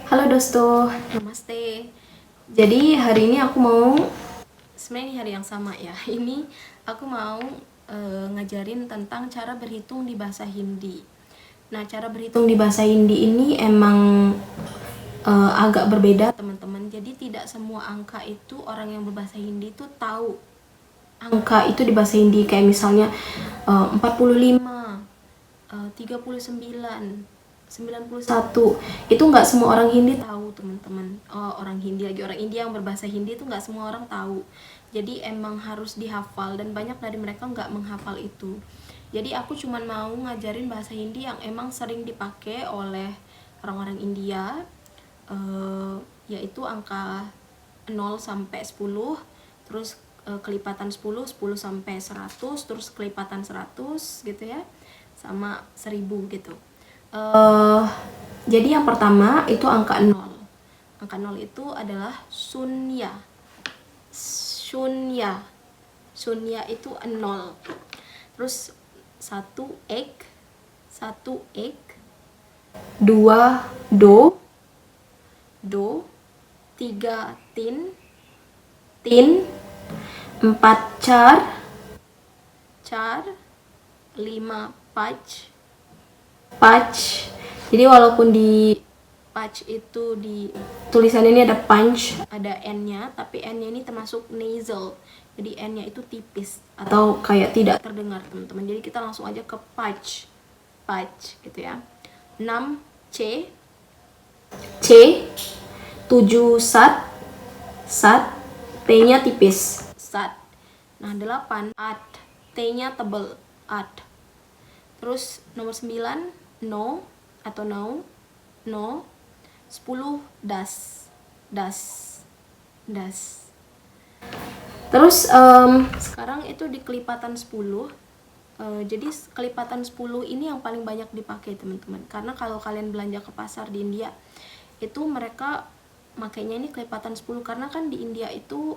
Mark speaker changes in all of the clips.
Speaker 1: Halo Dosto, namaste. Jadi hari ini aku mau, sebenarnya ini hari yang sama ya. Ini aku mau ngajarin tentang cara berhitung di bahasa Hindi. Nah, cara berhitung di bahasa Hindi ini emang agak berbeda teman-teman. Jadi tidak semua angka itu orang yang berbahasa Hindi itu tahu angka itu di bahasa Hindi. Kayak misalnya 45, 39, 91 itu nggak semua orang Hindi tahu teman-teman. Orang Hindi lagi, orang India yang berbahasa Hindi itu nggak semua orang tahu, jadi emang harus dihafal dan banyak dari mereka nggak menghafal itu. Jadi aku cuman mau ngajarin bahasa Hindi yang emang sering dipakai oleh orang-orang India, yaitu angka 0 sampai 10, terus kelipatan 10 sampai 100, terus kelipatan 100 gitu ya, sama 1000 gitu. Jadi yang pertama itu angka 0. Angka 0 itu adalah sunya. Sunya. Sunya itu 0. Terus 1 ek, 2 do, 3 tin, 4 char, 5 pach. Jadi walaupun di pach itu di tulisannya ini ada punch, ada n-nya, tapi n-nya ini termasuk nasal. Jadi n-nya itu tipis atau kayak tidak terdengar, teman-teman. Jadi kita langsung aja ke pach gitu ya. 6 c, 7 sat, t-nya tipis, sat. Nah, 8 at, t-nya tebal, at. Terus nomor 9 no atau no. 10 das. Terus sekarang itu di kelipatan 10. Jadi kelipatan 10 ini yang paling banyak dipakai teman-teman, karena kalau kalian belanja ke pasar di India itu mereka makanya ini kelipatan 10, karena kan di India itu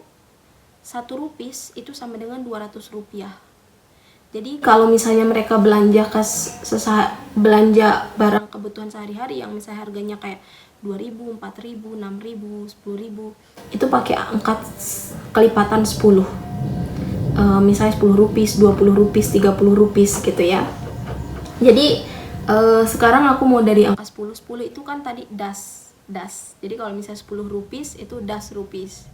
Speaker 1: 1 rupis itu sama dengan 200 rupiah. Jadi kalau misalnya mereka belanja belanja barang kebutuhan sehari-hari yang misalnya harganya kayak 2000, 4000, 6000, 10000, itu pakai angka kelipatan 10. Misalnya 10 rupis, 20 rupis, 30 rupis gitu ya. Jadi sekarang aku mau dari angka 10. 10 itu kan tadi das. Jadi kalau misalnya 10 rupis itu das rupis.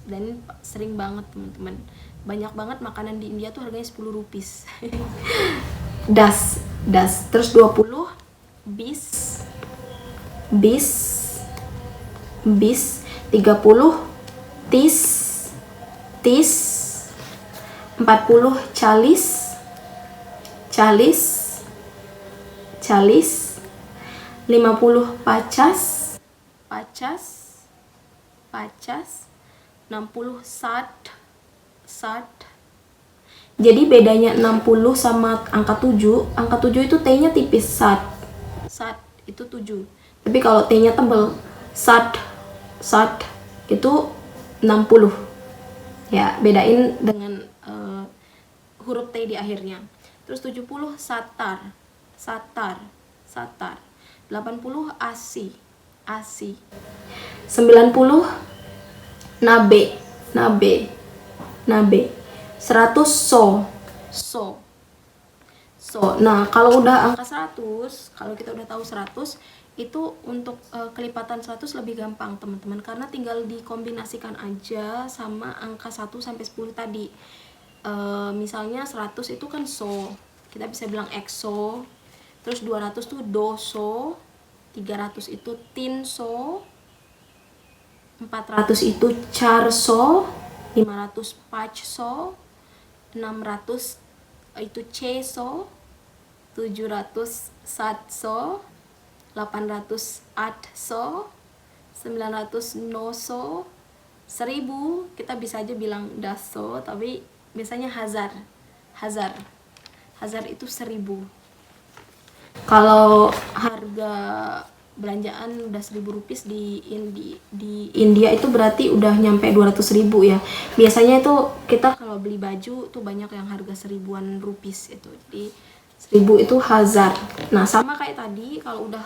Speaker 1: Dan sering banget teman-teman, banyak banget makanan di India tuh harganya 10 rupis. das. Terus 20 bis, 30 tis, 40 calis, 50 pacas, 60 sat. Jadi bedanya 60 sama angka 7. Angka 7 itu T-nya tipis, sat itu 7. Tapi kalau T-nya tebal, sat itu 60. Ya, bedain dengan huruf T di akhirnya. Terus 70 satar. 80 asi. 90 nabe. 100 so. Nah, kalau udah angka 100, kalau kita udah tahu 100, itu untuk kelipatan 100 lebih gampang teman-teman, karena tinggal dikombinasikan aja sama angka 1 sampai 10 tadi. Misalnya 100 itu kan so, kita bisa bilang exo. Terus 200 tuh doso, 300 itu tinso, 400 itu charso, 500 pachso, 600 itu ceso, 700 satso, 800 atso, 900 noso, 1000 kita bisa aja bilang daso, tapi biasanya hazar itu 1000. Kalau harga belanjaan udah 1000 rupiah di India itu berarti udah nyampe 200.000 ya. Biasanya itu kita kalau beli baju tuh banyak yang harga 1000-an rupiah itu. Jadi 1000 itu hazar. Nah, sama kayak tadi, kalau udah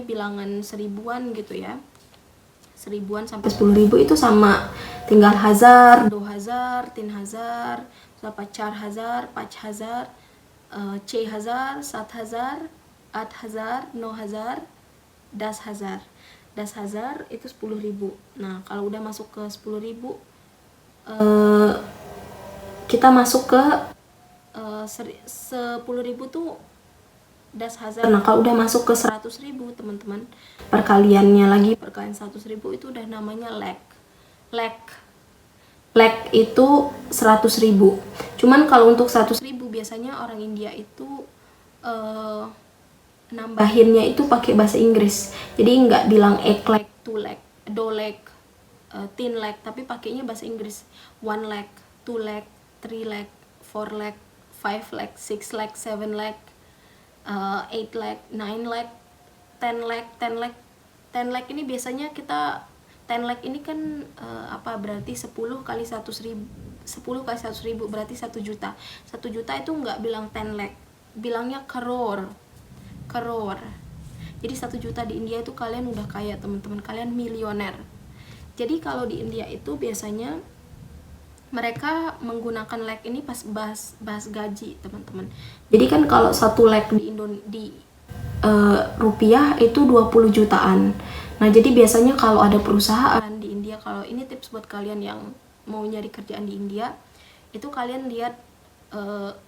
Speaker 1: bilangan seribuan gitu ya, seribuan sampai 10.000 itu sama, tinggal hazar, 2,000, 3,000, dapat 4,000, 5,000, 6,000, 7,000, 8,000, 9,000, 10,000. 10,000 itu 10.000. Nah, kalau udah masuk ke 10.000, kita masuk ke 10.000 tuh 10,000. Nah, kalau udah masuk ke 100.000 teman-teman, perkaliannya lagi, perkalian 100.000 itu udah namanya lakh itu 100.000. Cuman kalau untuk 100.000 biasanya orang India itu nambahinnya itu pakai bahasa Inggris, jadi nggak bilang 1 lakh, 2 lakh, 2 lakh, 10 lakh, tapi pakainya bahasa Inggris. 1 lakh, 2 lakh, 3 lakh, 4 lakh, 5 lakh, 6 lakh, 7 lakh, 8 lakh, 9 lakh, 10 lakh, 10 lakh. 10 lakh ini biasanya kita, 10 lakh ini kan berarti 10 kali 100.000, 10 kali 100.000 berarti 1 juta. 1 juta itu nggak bilang 10 lakh, bilangnya crore. Jadi 1 juta di India itu kalian udah kaya teman-teman, kalian milioner. Jadi kalau di India itu biasanya mereka menggunakan lakh ini pas bahas gaji teman-teman. Jadi kan kalau 1 lakh di rupiah itu 20 jutaan. Nah, jadi biasanya kalau ada perusahaan di India, kalau ini tips buat kalian yang mau nyari kerjaan di India, itu kalian lihat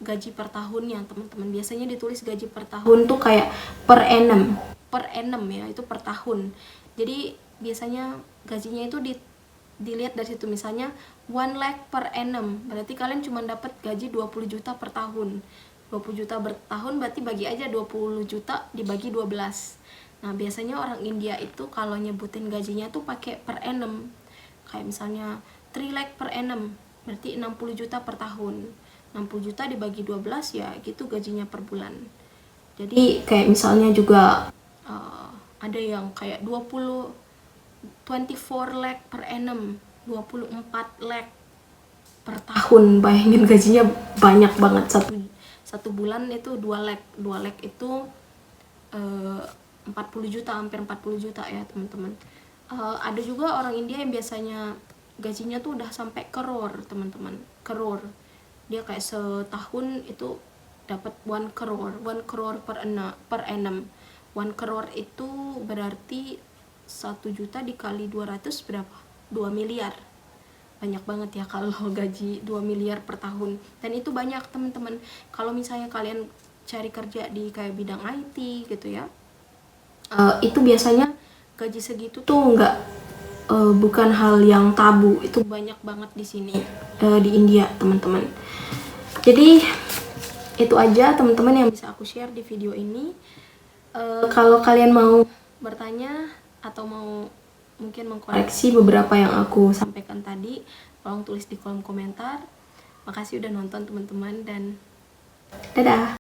Speaker 1: gaji per tahunnya teman-teman. Biasanya ditulis gaji per tahun tuh kayak per annum ya, itu per tahun. Jadi biasanya gajinya itu dilihat dari situ, misalnya 1 lakh per annum, berarti kalian cuma dapat gaji 20 juta per tahun. 20 juta per tahun berarti bagi aja 20 juta dibagi 12. Nah, biasanya orang India itu kalau nyebutin gajinya tuh pakai per annum. Kayak misalnya 3 lakh per annum, berarti 60 juta per tahun. 60 juta dibagi 12 ya gitu gajinya per bulan. Jadi kayak misalnya juga ada yang kayak 24 lakh per annum, 24 lakh per tahun. Bayangin gajinya banyak banget. Satu bulan itu 2 lakh. 2 lakh itu 40 juta, hampir 40 juta ya teman-teman. Ada juga orang India yang biasanya gajinya tuh udah sampai crore teman-teman, crore. Dia kayak setahun itu dapat 1 crore per annum. 1 crore itu berarti 1 juta dikali 200 berapa? 2 miliar. Banyak banget ya kalau gaji 2 miliar per tahun. Dan itu banyak teman-teman. Kalau misalnya kalian cari kerja di kayak bidang IT gitu ya, itu biasanya gaji segitu tuh bukan hal yang tabu. Itu banyak banget di sini, di India teman-teman. Jadi itu aja teman-teman yang bisa aku share di video ini. Kalau kalian mau bertanya atau mau mungkin mengkoreksi beberapa yang aku sampaikan tadi, tolong tulis di kolom komentar. Makasih udah nonton teman-teman, dan dadah.